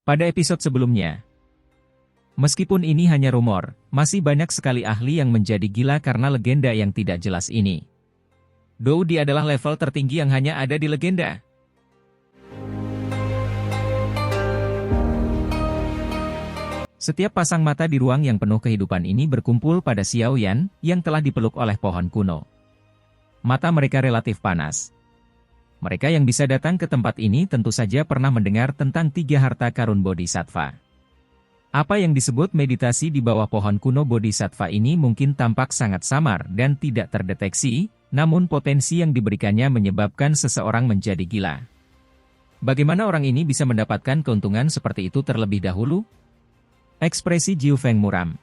Pada episode sebelumnya, meskipun ini hanya rumor, masih banyak sekali ahli yang menjadi gila karena legenda yang tidak jelas ini. Doudi adalah level tertinggi yang hanya ada di legenda. Setiap pasang mata di ruang yang penuh kehidupan ini berkumpul pada Xiao Yan yang telah dipeluk oleh pohon kuno. Mata mereka relatif panas. Mereka yang bisa datang ke tempat ini tentu saja pernah mendengar tentang 3 harta karun Bodhisattva. Apa yang disebut meditasi di bawah pohon kuno Bodhisattva ini mungkin tampak sangat samar dan tidak terdeteksi, namun potensi yang diberikannya menyebabkan seseorang menjadi gila. Bagaimana orang ini bisa mendapatkan keuntungan seperti itu terlebih dahulu? Ekspresi Jiu Feng muram.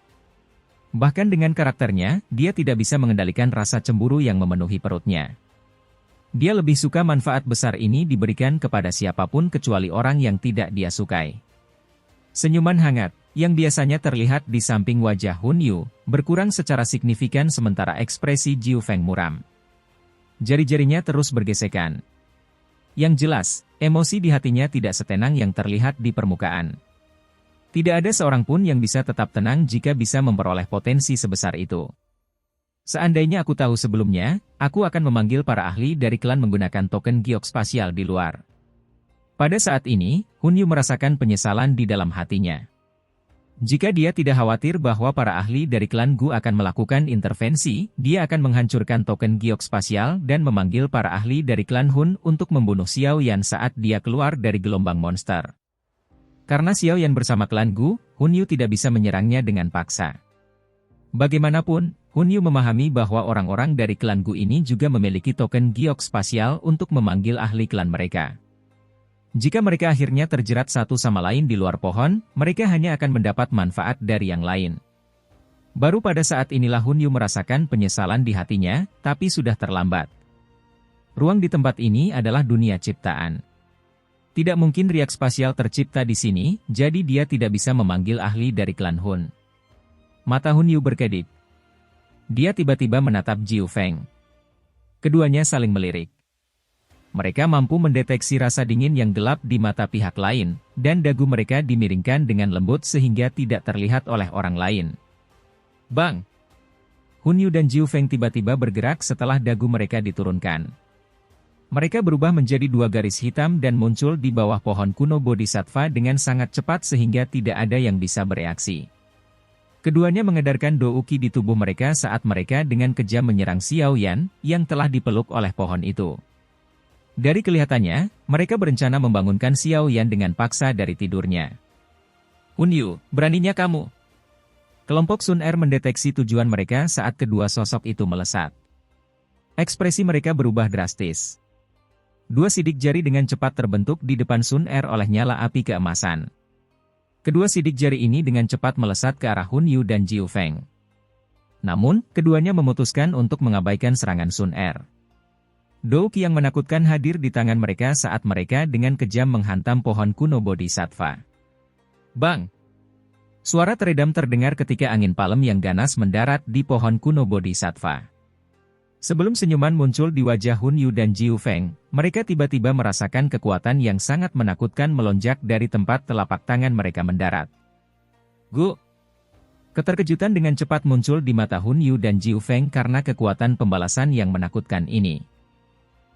Bahkan dengan karakternya, dia tidak bisa mengendalikan rasa cemburu yang memenuhi perutnya. Dia lebih suka manfaat besar ini diberikan kepada siapapun kecuali orang yang tidak dia sukai. Senyuman hangat, yang biasanya terlihat di samping wajah Hun Yu, berkurang secara signifikan sementara ekspresi Jiu Feng muram. Jari-jarinya terus bergesekan. Yang jelas, emosi di hatinya tidak setenang yang terlihat di permukaan. Tidak ada seorang pun yang bisa tetap tenang jika bisa memperoleh potensi sebesar itu. Seandainya aku tahu sebelumnya, aku akan memanggil para ahli dari klan menggunakan token giok spasial di luar. Pada saat ini, Hun Yu merasakan penyesalan di dalam hatinya. Jika dia tidak khawatir bahwa para ahli dari klan Gu akan melakukan intervensi, dia akan menghancurkan token giok spasial dan memanggil para ahli dari klan Hun untuk membunuh Xiao Yan saat dia keluar dari gelombang monster. Karena Xiao Yan bersama klan Gu, Hun Yu tidak bisa menyerangnya dengan paksa. Bagaimanapun, Hun Yu memahami bahwa orang-orang dari klan Gu ini juga memiliki token giok spasial untuk memanggil ahli klan mereka. Jika mereka akhirnya terjerat satu sama lain di luar pohon, mereka hanya akan mendapat manfaat dari yang lain. Baru pada saat inilah Hun Yu merasakan penyesalan di hatinya, tapi sudah terlambat. Ruang di tempat ini adalah dunia ciptaan. Tidak mungkin riak spasial tercipta di sini, jadi dia tidak bisa memanggil ahli dari klan Hun. Mata Hun Yu berkedip. Dia tiba-tiba menatap Jiu Feng. Keduanya saling melirik. Mereka mampu mendeteksi rasa dingin yang gelap di mata pihak lain, dan dagu mereka dimiringkan dengan lembut sehingga tidak terlihat oleh orang lain. Bang! Hun Yu dan Jiu Feng tiba-tiba bergerak setelah dagu mereka diturunkan. Mereka berubah menjadi 2 garis hitam dan muncul di bawah pohon kuno Bodhisattva dengan sangat cepat sehingga tidak ada yang bisa bereaksi. Keduanya mengedarkan douki di tubuh mereka saat mereka dengan kejam menyerang Xiao Yan yang telah dipeluk oleh pohon itu. Dari kelihatannya, mereka berencana membangunkan Xiao Yan dengan paksa dari tidurnya. Hun Yu, beraninya kamu. Kelompok Sun Er mendeteksi tujuan mereka saat kedua sosok itu melesat. Ekspresi mereka berubah drastis. 2 sidik jari dengan cepat terbentuk di depan Sun Er oleh nyala api keemasan. Kedua sidik jari ini dengan cepat melesat ke arah Hun Yu dan Jiu Feng. Namun, keduanya memutuskan untuk mengabaikan serangan Sun Er. Douki yang menakutkan hadir di tangan mereka saat mereka dengan kejam menghantam pohon kuno Bodhisattva. Bang! Suara teredam terdengar ketika angin palem yang ganas mendarat di pohon kuno Bodhisattva. Sebelum senyuman muncul di wajah Hun Yu dan Jiu Feng, mereka tiba-tiba merasakan kekuatan yang sangat menakutkan melonjak dari tempat telapak tangan mereka mendarat. Gu! Keterkejutan dengan cepat muncul di mata Hun Yu dan Jiu Feng karena kekuatan pembalasan yang menakutkan ini.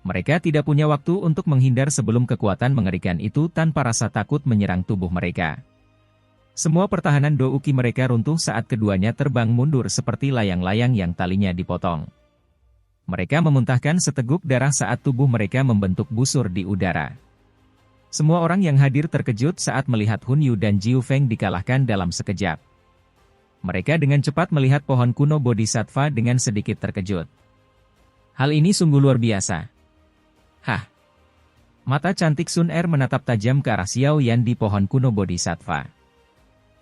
Mereka tidak punya waktu untuk menghindar sebelum kekuatan mengerikan itu tanpa rasa takut menyerang tubuh mereka. Semua pertahanan douki mereka runtuh saat keduanya terbang mundur seperti layang-layang yang talinya dipotong. Mereka memuntahkan seteguk darah saat tubuh mereka membentuk busur di udara. Semua orang yang hadir terkejut saat melihat Hun Yu dan Jiu Feng dikalahkan dalam sekejap. Mereka dengan cepat melihat pohon kuno Bodhisattva dengan sedikit terkejut. Hal ini sungguh luar biasa. Hah! Mata cantik Sun Er menatap tajam ke arah Xiao Yan di pohon kuno Bodhisattva.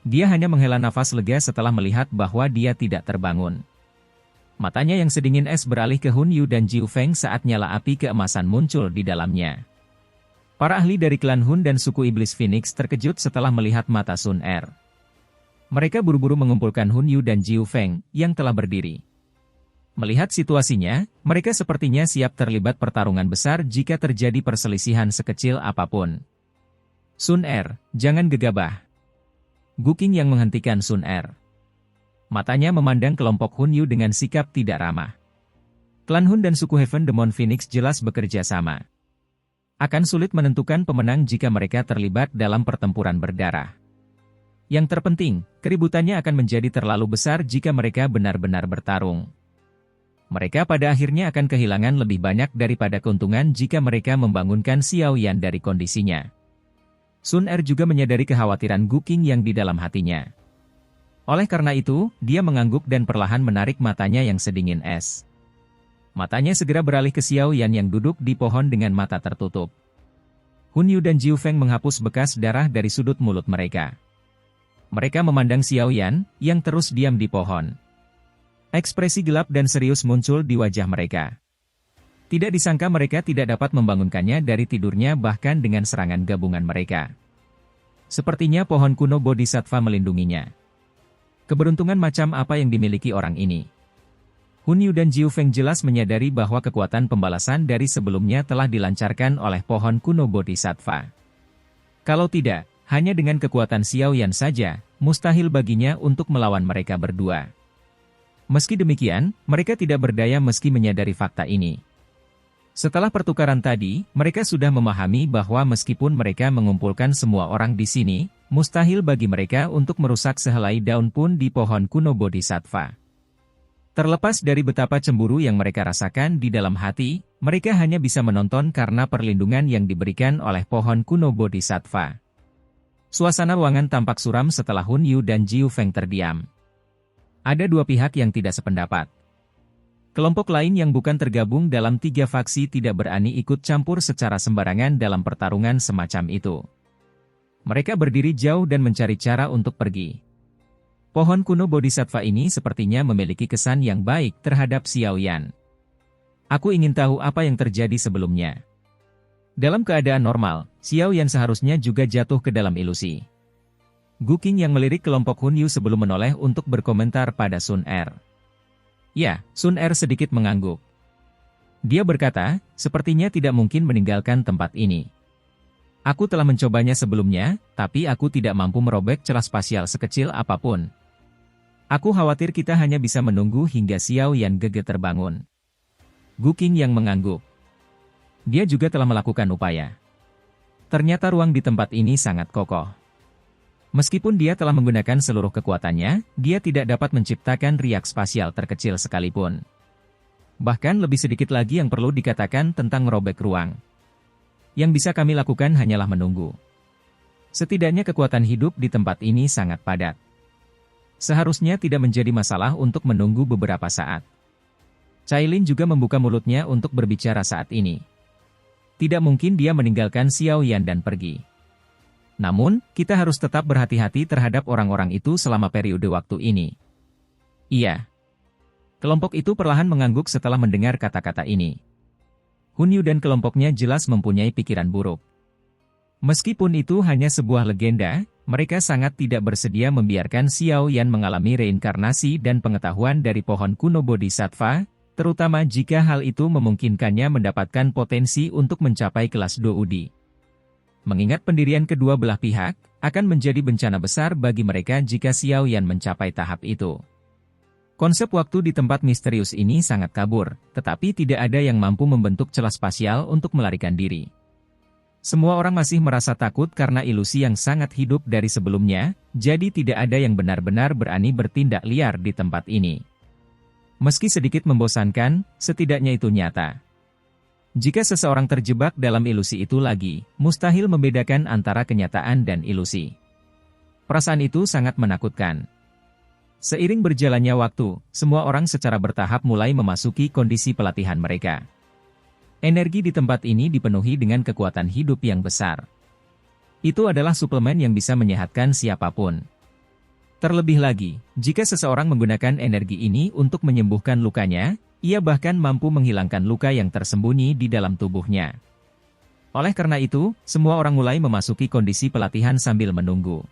Dia hanya menghela nafas lega setelah melihat bahwa dia tidak terbangun. Matanya yang sedingin es beralih ke Hun Yu dan Jiu Feng saat nyala api keemasan muncul di dalamnya. Para ahli dari klan Hun dan suku Iblis Phoenix terkejut setelah melihat mata Sun Er. Mereka buru-buru mengumpulkan Hun Yu dan Jiu Feng yang telah berdiri. Melihat situasinya, mereka sepertinya siap terlibat pertarungan besar jika terjadi perselisihan sekecil apapun. Sun Er, jangan gegabah. Guking yang menghentikan Sun Er. Matanya memandang kelompok Hun Yu dengan sikap tidak ramah. Klan Hun dan suku Heaven Demon Phoenix jelas bekerja sama. Akan sulit menentukan pemenang jika mereka terlibat dalam pertempuran berdarah. Yang terpenting, keributannya akan menjadi terlalu besar jika mereka benar-benar bertarung. Mereka pada akhirnya akan kehilangan lebih banyak daripada keuntungan jika mereka membangunkan Xiao Yan dari kondisinya. Sun Er juga menyadari kekhawatiran Guking yang di dalam hatinya. Oleh karena itu, dia mengangguk dan perlahan menarik matanya yang sedingin es. Matanya segera beralih ke Xiao Yan yang duduk di pohon dengan mata tertutup. Hun Yu dan Jiu Feng menghapus bekas darah dari sudut mulut mereka. Mereka memandang Xiao Yan, yang terus diam di pohon. Ekspresi gelap dan serius muncul di wajah mereka. Tidak disangka mereka tidak dapat membangunkannya dari tidurnya bahkan dengan serangan gabungan mereka. Sepertinya pohon kuno Bodhisattva melindunginya. Keberuntungan macam apa yang dimiliki orang ini? Hun Yu dan Jiu Feng jelas menyadari bahwa kekuatan pembalasan dari sebelumnya telah dilancarkan oleh pohon kuno Bodhisattva. Kalau tidak, hanya dengan kekuatan Xiao Yan saja, mustahil baginya untuk melawan mereka berdua. Meski demikian, mereka tidak berdaya meski menyadari fakta ini. Setelah pertukaran tadi, mereka sudah memahami bahwa meskipun mereka mengumpulkan semua orang di sini, mustahil bagi mereka untuk merusak sehelai daun pun di pohon kuno Bodhisattva. Terlepas dari betapa cemburu yang mereka rasakan di dalam hati, mereka hanya bisa menonton karena perlindungan yang diberikan oleh pohon kuno Bodhisattva. Suasana ruangan tampak suram setelah Hun Yu dan Jiu Feng terdiam. Ada dua pihak yang tidak sependapat. Kelompok lain yang bukan tergabung dalam tiga faksi tidak berani ikut campur secara sembarangan dalam pertarungan semacam itu. Mereka berdiri jauh dan mencari cara untuk pergi. Pohon kuno Bodhisattva ini sepertinya memiliki kesan yang baik terhadap Xiao Yan. Aku ingin tahu apa yang terjadi sebelumnya. Dalam keadaan normal, Xiao Yan seharusnya juga jatuh ke dalam ilusi. Guking yang melirik kelompok Hun Yu sebelum menoleh untuk berkomentar pada Sun Er. Ya, Sun Er sedikit mengangguk. Dia berkata, sepertinya tidak mungkin meninggalkan tempat ini. Aku telah mencobanya sebelumnya, tapi aku tidak mampu merobek celah spasial sekecil apapun. Aku khawatir kita hanya bisa menunggu hingga Xiao Yan Gege terbangun. Guking yang mengangguk. Dia juga telah melakukan upaya. Ternyata ruang di tempat ini sangat kokoh. Meskipun dia telah menggunakan seluruh kekuatannya, dia tidak dapat menciptakan riak spasial terkecil sekalipun. Bahkan lebih sedikit lagi yang perlu dikatakan tentang merobek ruang. Yang bisa kami lakukan hanyalah menunggu. Setidaknya kekuatan hidup di tempat ini sangat padat. Seharusnya tidak menjadi masalah untuk menunggu beberapa saat. Cailin juga membuka mulutnya untuk berbicara saat ini. Tidak mungkin dia meninggalkan Xiao Yan dan pergi. Namun, kita harus tetap berhati-hati terhadap orang-orang itu selama periode waktu ini. Iya. Kelompok itu perlahan mengangguk setelah mendengar kata-kata ini. Hun Yu dan kelompoknya jelas mempunyai pikiran buruk. Meskipun itu hanya sebuah legenda, mereka sangat tidak bersedia membiarkan Xiao Yan mengalami reinkarnasi dan pengetahuan dari pohon kuno Bodhisattva, terutama jika hal itu memungkinkannya mendapatkan potensi untuk mencapai kelas Doudi. Mengingat pendirian kedua belah pihak, akan menjadi bencana besar bagi mereka jika Xiao Yan mencapai tahap itu. Konsep waktu di tempat misterius ini sangat kabur, tetapi tidak ada yang mampu membentuk celah spasial untuk melarikan diri. Semua orang masih merasa takut karena ilusi yang sangat hidup dari sebelumnya, jadi tidak ada yang benar-benar berani bertindak liar di tempat ini. Meski sedikit membosankan, setidaknya itu nyata. Jika seseorang terjebak dalam ilusi itu lagi, mustahil membedakan antara kenyataan dan ilusi. Perasaan itu sangat menakutkan. Seiring berjalannya waktu, semua orang secara bertahap mulai memasuki kondisi pelatihan mereka. Energi di tempat ini dipenuhi dengan kekuatan hidup yang besar. Itu adalah suplemen yang bisa menyehatkan siapapun. Terlebih lagi, jika seseorang menggunakan energi ini untuk menyembuhkan lukanya, ia bahkan mampu menghilangkan luka yang tersembunyi di dalam tubuhnya. Oleh karena itu, semua orang mulai memasuki kondisi pelatihan sambil menunggu.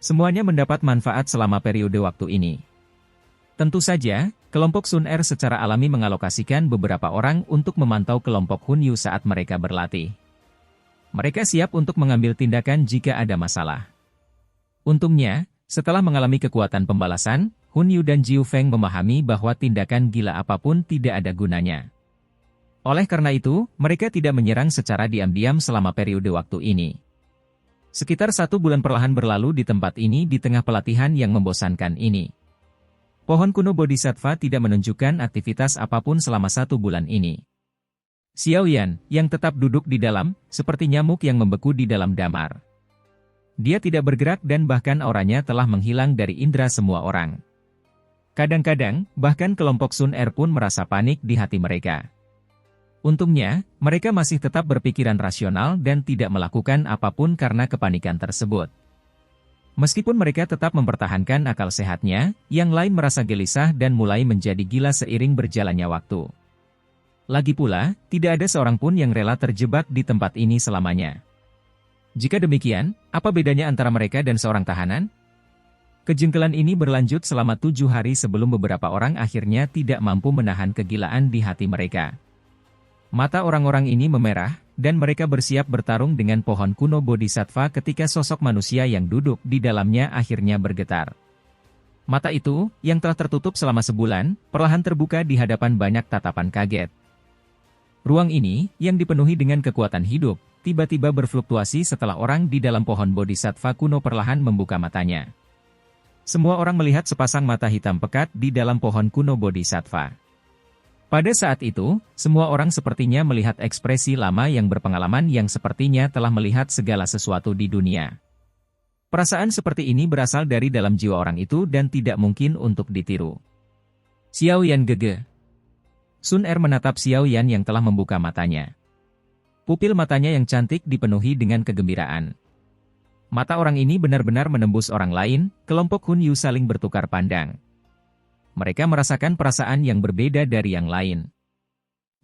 Semuanya mendapat manfaat selama periode waktu ini. Tentu saja, kelompok Sun Er secara alami mengalokasikan beberapa orang untuk memantau kelompok Hun Yu saat mereka berlatih. Mereka siap untuk mengambil tindakan jika ada masalah. Untungnya, setelah mengalami kekuatan pembalasan, Hun Yu dan Jiu Feng memahami bahwa tindakan gila apapun tidak ada gunanya. Oleh karena itu, mereka tidak menyerang secara diam-diam selama periode waktu ini. Sekitar 1 bulan perlahan berlalu di tempat ini di tengah pelatihan yang membosankan ini. Pohon kuno Bodhisattva tidak menunjukkan aktivitas apapun selama 1 bulan ini. Xiao Yan, yang tetap duduk di dalam, seperti nyamuk yang membeku di dalam damar. Dia tidak bergerak dan bahkan auranya telah menghilang dari indera semua orang. Kadang-kadang, bahkan kelompok Sun Er pun merasa panik di hati mereka. Untungnya, mereka masih tetap berpikiran rasional dan tidak melakukan apapun karena kepanikan tersebut. Meskipun mereka tetap mempertahankan akal sehatnya, yang lain merasa gelisah dan mulai menjadi gila seiring berjalannya waktu. Lagi pula, tidak ada seorang pun yang rela terjebak di tempat ini selamanya. Jika demikian, apa bedanya antara mereka dan seorang tahanan? Kejengkelan ini berlanjut selama 7 hari sebelum beberapa orang akhirnya tidak mampu menahan kegilaan di hati mereka. Mata orang-orang ini memerah, dan mereka bersiap bertarung dengan pohon kuno Bodhisattva ketika sosok manusia yang duduk di dalamnya akhirnya bergetar. Mata itu, yang telah tertutup selama sebulan, perlahan terbuka di hadapan banyak tatapan kaget. Ruang ini, yang dipenuhi dengan kekuatan hidup, tiba-tiba berfluktuasi setelah orang di dalam pohon Bodhisattva kuno perlahan membuka matanya. Semua orang melihat sepasang mata hitam pekat di dalam pohon kuno Bodhisattva. Pada saat itu, semua orang sepertinya melihat ekspresi lama yang berpengalaman yang sepertinya telah melihat segala sesuatu di dunia. Perasaan seperti ini berasal dari dalam jiwa orang itu dan tidak mungkin untuk ditiru. Xiao Yan gege. Sun Er menatap Xiao Yan yang telah membuka matanya. Pupil matanya yang cantik dipenuhi dengan kegembiraan. Mata orang ini benar-benar menembus orang lain, kelompok Hun Yu saling bertukar pandang. Mereka merasakan perasaan yang berbeda dari yang lain.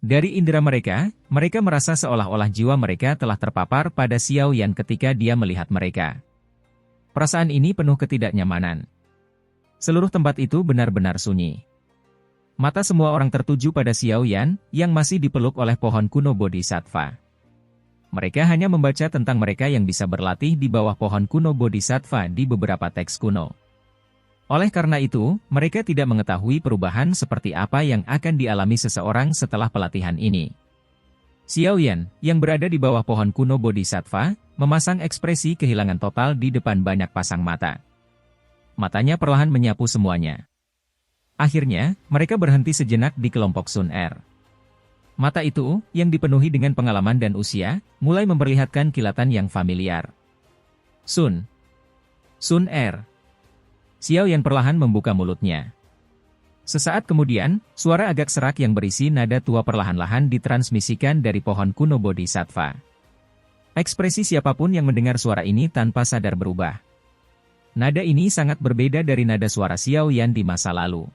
Dari indera mereka, mereka merasa seolah-olah jiwa mereka telah terpapar pada Xiao Yan ketika dia melihat mereka. Perasaan ini penuh ketidaknyamanan. Seluruh tempat itu benar-benar sunyi. Mata semua orang tertuju pada Xiao Yan, yang masih dipeluk oleh pohon kuno Bodhisattva. Mereka hanya membaca tentang mereka yang bisa berlatih di bawah pohon kuno Bodhisattva di beberapa teks kuno. Oleh karena itu, mereka tidak mengetahui perubahan seperti apa yang akan dialami seseorang setelah pelatihan ini. Xiao Yan, yang berada di bawah pohon kuno Bodhisattva, memasang ekspresi kehilangan total di depan banyak pasang mata. Matanya perlahan menyapu semuanya. Akhirnya, mereka berhenti sejenak di kelompok Sun Er. Mata itu, yang dipenuhi dengan pengalaman dan usia, mulai memperlihatkan kilatan yang familiar. Sun Er. Xiao Yan perlahan membuka mulutnya. Sesaat kemudian, suara agak serak yang berisi nada tua perlahan-lahan ditransmisikan dari pohon kuno Bodhisattva. Ekspresi siapapun yang mendengar suara ini tanpa sadar berubah. Nada ini sangat berbeda dari nada suara Xiao Yan di masa lalu.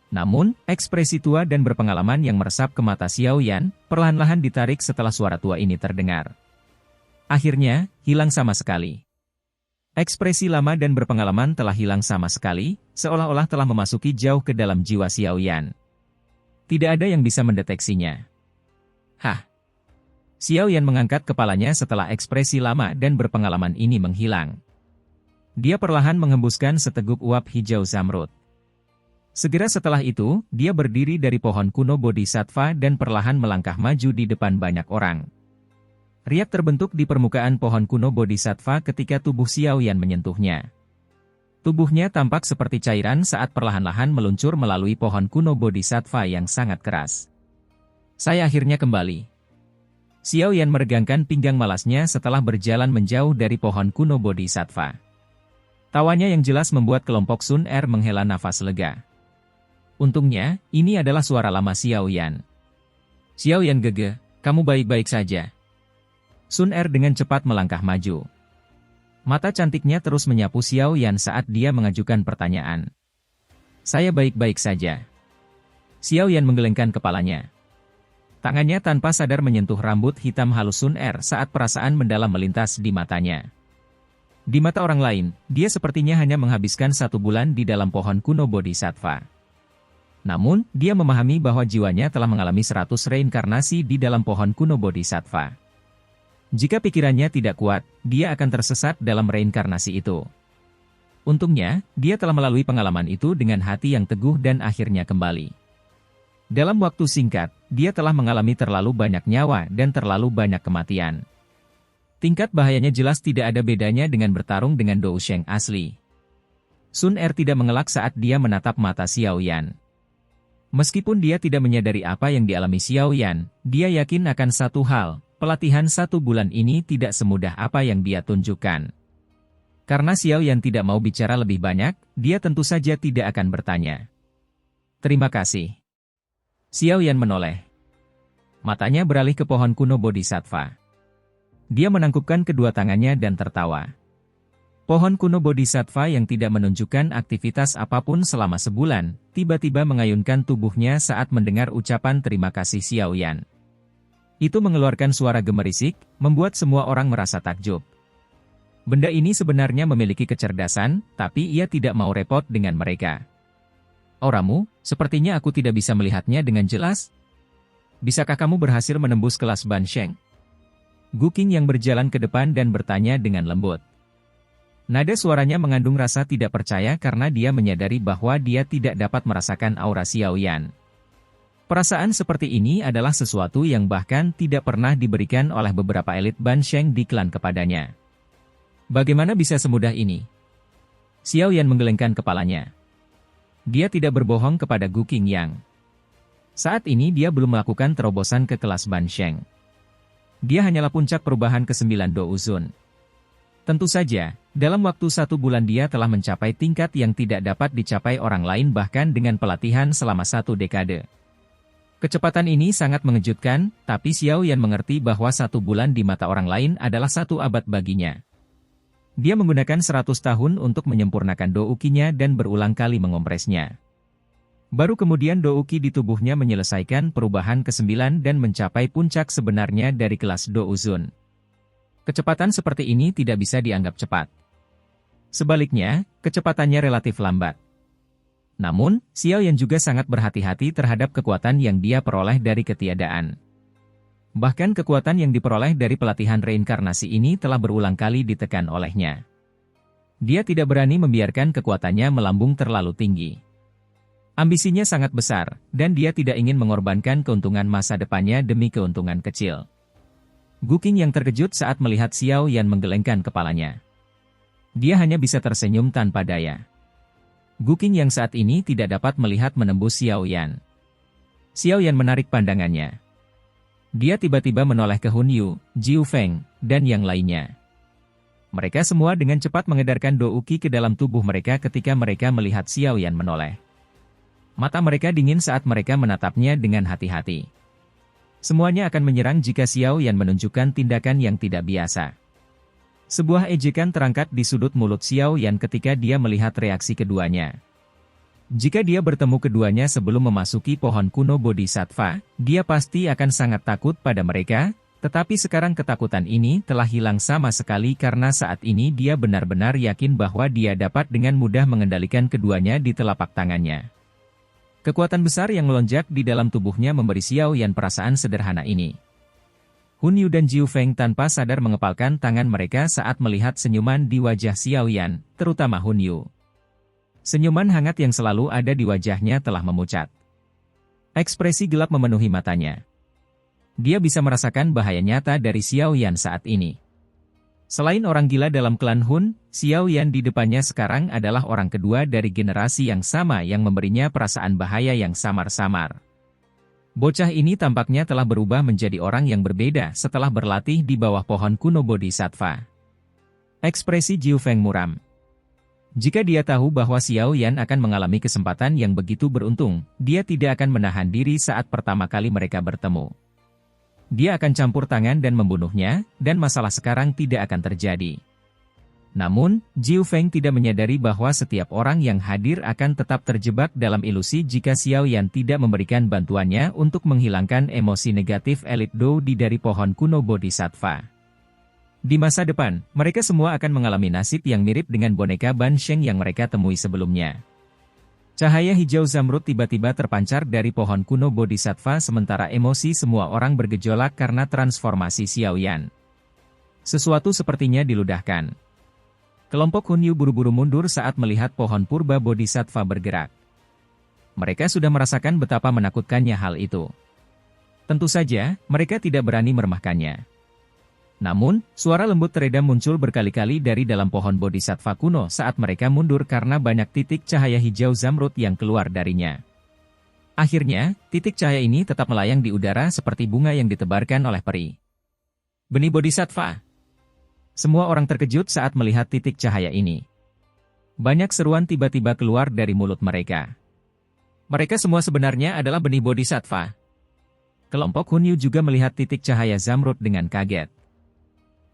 Namun, ekspresi tua dan berpengalaman yang meresap ke mata Xiao Yan, perlahan-lahan ditarik setelah suara tua ini terdengar. Akhirnya, hilang sama sekali. Ekspresi lama dan berpengalaman telah hilang sama sekali, seolah-olah telah memasuki jauh ke dalam jiwa Xiao Yan. Tidak ada yang bisa mendeteksinya. Hah? Xiao Yan mengangkat kepalanya setelah ekspresi lama dan berpengalaman ini menghilang. Dia perlahan menghembuskan seteguk uap hijau zamrud. Segera setelah itu, dia berdiri dari pohon kuno Bodhisattva dan perlahan melangkah maju di depan banyak orang. Riak terbentuk di permukaan pohon kuno Bodhisattva ketika tubuh Xiao Yan menyentuhnya. Tubuhnya tampak seperti cairan saat perlahan-lahan meluncur melalui pohon kuno Bodhisattva yang sangat keras. Saya akhirnya kembali. Xiao Yan meregangkan pinggang malasnya setelah berjalan menjauh dari pohon kuno Bodhisattva. Tawanya yang jelas membuat kelompok Sun Er menghela nafas lega. Untungnya, ini adalah suara lama Xiao Yan. Xiao Yan gege, kamu baik-baik saja. Sun Er dengan cepat melangkah maju. Mata cantiknya terus menyapu Xiao Yan saat dia mengajukan pertanyaan. Saya baik-baik saja. Xiao Yan menggelengkan kepalanya. Tangannya tanpa sadar menyentuh rambut hitam halus Sun Er saat perasaan mendalam melintas di matanya. Di mata orang lain, dia sepertinya hanya menghabiskan 1 bulan di dalam pohon kuno Bodhisattva. Namun, dia memahami bahwa jiwanya telah mengalami 100 reinkarnasi di dalam pohon kuno Bodhisattva. Jika pikirannya tidak kuat, dia akan tersesat dalam reinkarnasi itu. Untungnya, dia telah melalui pengalaman itu dengan hati yang teguh dan akhirnya kembali. Dalam waktu singkat, dia telah mengalami terlalu banyak nyawa dan terlalu banyak kematian. Tingkat bahayanya jelas tidak ada bedanya dengan bertarung dengan Dou Sheng asli. Sun Er tidak mengelak saat dia menatap mata Xiao Yan. Meskipun dia tidak menyadari apa yang dialami Xiao Yan, dia yakin akan satu hal, pelatihan 1 bulan ini tidak semudah apa yang dia tunjukkan. Karena Xiao Yan tidak mau bicara lebih banyak, dia tentu saja tidak akan bertanya. Terima kasih. Xiao Yan menoleh. Matanya beralih ke pohon kuno Bodhisattva. Dia menangkupkan kedua tangannya dan tertawa. Pohon kuno Bodhisattva yang tidak menunjukkan aktivitas apapun selama sebulan, tiba-tiba mengayunkan tubuhnya saat mendengar ucapan terima kasih Xiao Yan. Itu mengeluarkan suara gemerisik, membuat semua orang merasa takjub. Benda ini sebenarnya memiliki kecerdasan, tapi ia tidak mau repot dengan mereka. Auramu, sepertinya aku tidak bisa melihatnya dengan jelas. Bisakah kamu berhasil menembus kelas Ban Sheng? Gu Qing yang berjalan ke depan dan bertanya dengan lembut. Nada suaranya mengandung rasa tidak percaya karena dia menyadari bahwa dia tidak dapat merasakan aura Xiao Yan. Perasaan seperti ini adalah sesuatu yang bahkan tidak pernah diberikan oleh beberapa elit Ban Sheng di klan kepadanya. Bagaimana bisa semudah ini? Xiao Yan menggelengkan kepalanya. Dia tidak berbohong kepada Gu Qing Yang. Saat ini dia belum melakukan terobosan ke kelas Ban Sheng. Dia hanyalah puncak perubahan ke-9 Dou Zun. Tentu saja, dalam waktu 1 bulan dia telah mencapai tingkat yang tidak dapat dicapai orang lain bahkan dengan pelatihan selama 1 dekade. Kecepatan ini sangat mengejutkan, tapi Xiao Yan mengerti bahwa 1 bulan di mata orang lain adalah 1 abad baginya. Dia menggunakan 100 tahun untuk menyempurnakan douki-nya dan berulang kali mengompresnya. Baru kemudian douki di tubuhnya menyelesaikan perubahan ke-9 dan mencapai puncak sebenarnya dari kelas Dou Zun. Kecepatan seperti ini tidak bisa dianggap cepat. Sebaliknya, kecepatannya relatif lambat. Namun, Xiao Yan juga sangat berhati-hati terhadap kekuatan yang dia peroleh dari ketiadaan. Bahkan kekuatan yang diperoleh dari pelatihan reinkarnasi ini telah berulang kali ditekan olehnya. Dia tidak berani membiarkan kekuatannya melambung terlalu tinggi. Ambisinya sangat besar, dan dia tidak ingin mengorbankan keuntungan masa depannya demi keuntungan kecil. Gu Qing yang terkejut saat melihat Xiao Yan menggelengkan kepalanya. Dia hanya bisa tersenyum tanpa daya. Gu Qing yang saat ini tidak dapat melihat menembus Xiao Yan. Xiao Yan menarik pandangannya. Dia tiba-tiba menoleh ke Hun Yu, Jiu Feng, dan yang lainnya. Mereka semua dengan cepat mengedarkan douki ke dalam tubuh mereka ketika mereka melihat Xiao Yan menoleh. Mata mereka dingin saat mereka menatapnya dengan hati-hati. Semuanya akan menyerang jika Xiao Yan menunjukkan tindakan yang tidak biasa. Sebuah ejekan terangkat di sudut mulut Xiao Yan ketika dia melihat reaksi keduanya. Jika dia bertemu keduanya sebelum memasuki pohon kuno Bodhisattva, dia pasti akan sangat takut pada mereka, tetapi sekarang ketakutan ini telah hilang sama sekali karena saat ini dia benar-benar yakin bahwa dia dapat dengan mudah mengendalikan keduanya di telapak tangannya. Kekuatan besar yang melonjak di dalam tubuhnya memberi Xiao Yan perasaan sederhana ini. Hun Yu dan Jiu Feng tanpa sadar mengepalkan tangan mereka saat melihat senyuman di wajah Xiao Yan, terutama Hun Yu. Senyuman hangat yang selalu ada di wajahnya telah memucat. Ekspresi gelap memenuhi matanya. Dia bisa merasakan bahaya nyata dari Xiao Yan saat ini. Selain orang gila dalam klan Hun, Xiao Yan di depannya sekarang adalah orang kedua dari generasi yang sama yang memberinya perasaan bahaya yang samar-samar. Bocah ini tampaknya telah berubah menjadi orang yang berbeda setelah berlatih di bawah pohon kuno Bodhisattva. Ekspresi Jiu Feng muram. Jika dia tahu bahwa Xiao Yan akan mengalami kesempatan yang begitu beruntung, dia tidak akan menahan diri saat pertama kali mereka bertemu. Dia akan campur tangan dan membunuhnya, dan masalah sekarang tidak akan terjadi. Namun, Jiu Feng tidak menyadari bahwa setiap orang yang hadir akan tetap terjebak dalam ilusi jika Xiao Yan tidak memberikan bantuannya untuk menghilangkan emosi negatif elit Dou di dari pohon kuno Bodhisattva. Di masa depan, mereka semua akan mengalami nasib yang mirip dengan boneka Ban Sheng yang mereka temui sebelumnya. Cahaya hijau zamrud tiba-tiba terpancar dari pohon kuno Bodhisattva sementara emosi semua orang bergejolak karena transformasi Xiao Yan. Sesuatu sepertinya diludahkan. Kelompok Hunyu buru-buru mundur saat melihat pohon purba bodhisattva bergerak. Mereka sudah merasakan betapa menakutkannya hal itu. Tentu saja, mereka tidak berani meremehkannya. Namun, suara lembut teredam muncul berkali-kali dari dalam pohon bodhisattva kuno saat mereka mundur karena banyak titik cahaya hijau zamrud yang keluar darinya. Akhirnya, titik cahaya ini tetap melayang di udara seperti bunga yang ditebarkan oleh peri. Benih bodhisattva. Semua orang terkejut saat melihat titik cahaya ini. Banyak seruan tiba-tiba keluar dari mulut mereka. Mereka semua sebenarnya adalah benih bodhisattva. Kelompok Hunyu juga melihat titik cahaya zamrud dengan kaget.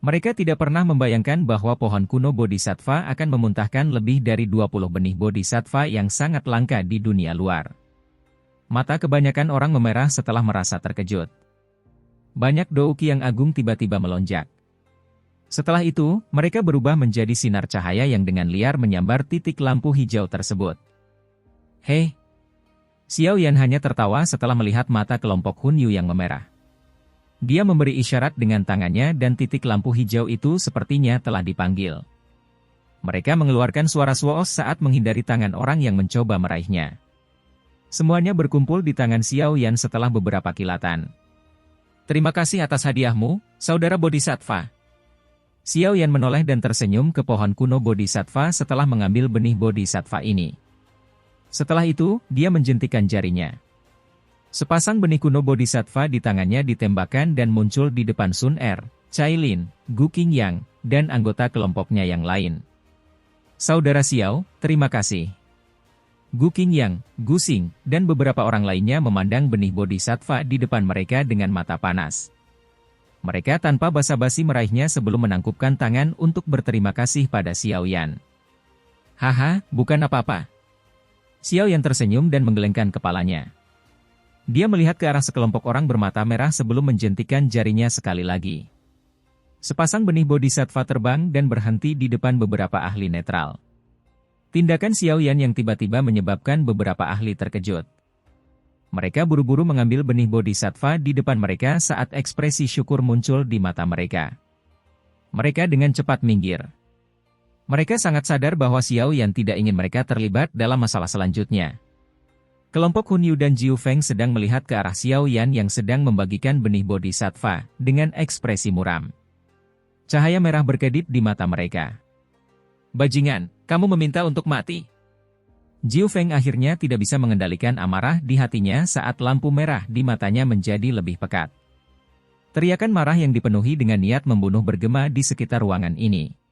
Mereka tidak pernah membayangkan bahwa pohon kuno bodhisattva akan memuntahkan lebih dari 20 benih bodhisattva yang sangat langka di dunia luar. Mata kebanyakan orang memerah setelah merasa terkejut. Banyak douki yang agung tiba-tiba melonjak. Setelah itu, mereka berubah menjadi sinar cahaya yang dengan liar menyambar titik lampu hijau tersebut. Hei! Xiao Yan hanya tertawa setelah melihat mata kelompok Hunyu yang memerah. Dia memberi isyarat dengan tangannya dan titik lampu hijau itu sepertinya telah dipanggil. Mereka mengeluarkan suara suoos saat menghindari tangan orang yang mencoba meraihnya. Semuanya berkumpul di tangan Xiao Yan setelah beberapa kilatan. Terima kasih atas hadiahmu, saudara bodhisattva. Xiao Yan menoleh dan tersenyum ke pohon kuno bodhisattva setelah mengambil benih bodhisattva ini. Setelah itu, dia menjentikan jarinya. Sepasang benih kuno bodhisattva di tangannya ditembakkan dan muncul di depan Sun Er, Cailin, Gu Qingyang, dan anggota kelompoknya yang lain. Saudara Xiao, terima kasih. Gu Qingyang, Gu Xing, dan beberapa orang lainnya memandang benih bodhisattva di depan mereka dengan mata panas. Mereka tanpa basa-basi meraihnya sebelum menangkupkan tangan untuk berterima kasih pada Xiao Yan. Haha, bukan apa-apa. Xiao Yan tersenyum dan menggelengkan kepalanya. Dia melihat ke arah sekelompok orang bermata merah sebelum menjentikan jarinya sekali lagi. Sepasang benih bodhisattva terbang dan berhenti di depan beberapa ahli netral. Tindakan Xiao Yan yang tiba-tiba menyebabkan beberapa ahli terkejut. Mereka buru-buru mengambil benih bodhisattva di depan mereka saat ekspresi syukur muncul di mata mereka. Mereka dengan cepat minggir. Mereka sangat sadar bahwa Xiao Yan tidak ingin mereka terlibat dalam masalah selanjutnya. Kelompok Hunyu dan Jiu Feng sedang melihat ke arah Xiao Yan yang sedang membagikan benih bodhisattva dengan ekspresi muram. Cahaya merah berkedip di mata mereka. Bajingan, kamu meminta untuk mati. Jiu Feng akhirnya tidak bisa mengendalikan amarah di hatinya saat lampu merah di matanya menjadi lebih pekat. Teriakan marah yang dipenuhi dengan niat membunuh bergema di sekitar ruangan ini.